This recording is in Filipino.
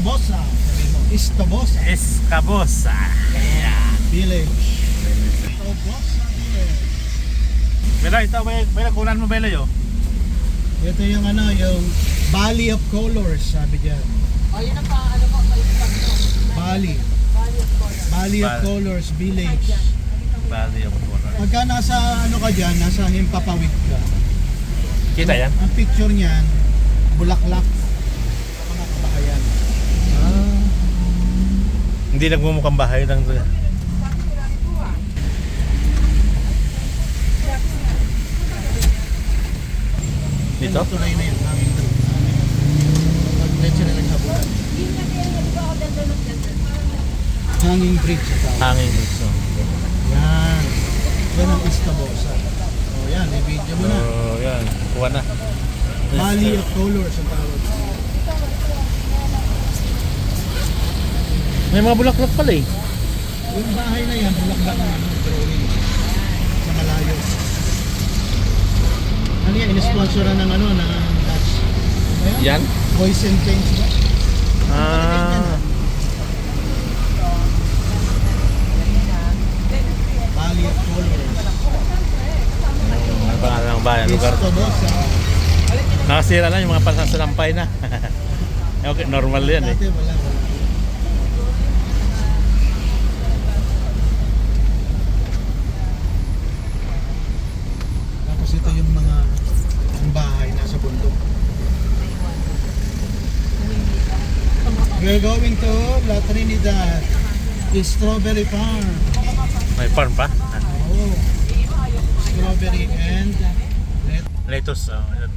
Istobosa. Istobosa. Escabosa. Ayan. Village. Istobosa Village. Belo, ito may nakunan mo, Belo, yo? Ito yung ano, yung Valley of Colors, sabi diyan. O, yun ang ano ko, sa Valley. Valley of Colors Village. Valley of Color. Pagka nasa ano ka diyan, nasa Himpapawid ka. Kita yan? Ang picture niyan, bulaklak. Mga kabahayan. Hindi nagmumukhang bahay lang. Dito? Tuloy na yan, hanging bridge. Pag-bridge na nagsabulan. Hanging bridge ito. Hanging dito. Yan. Yan ang Istobosa. O yan, i-video mo na. Oh, yan. Kuha na. Valley of Colors ang tawag. May mga bulaklak pala eh. Yung bahay na yan, bulaklak na drawing. Sa malayo. Ano yan, in-sponsoran ng ano, ng Dutch. Ayan, Yan? Boys and Plains ba? Ah. Valley of Colors. Ano ba ang bayan? Lugar. Istobosa. Nakasira na yung mga pasasalampay na. Okay, normal yan eh. Dati wala. Tapos ito yung mga yung bahay nasa bundok. We're going to La Trinidad. Strawberry Farm. May farm pa? Oh. Strawberry and Lettuce. Oh, yun.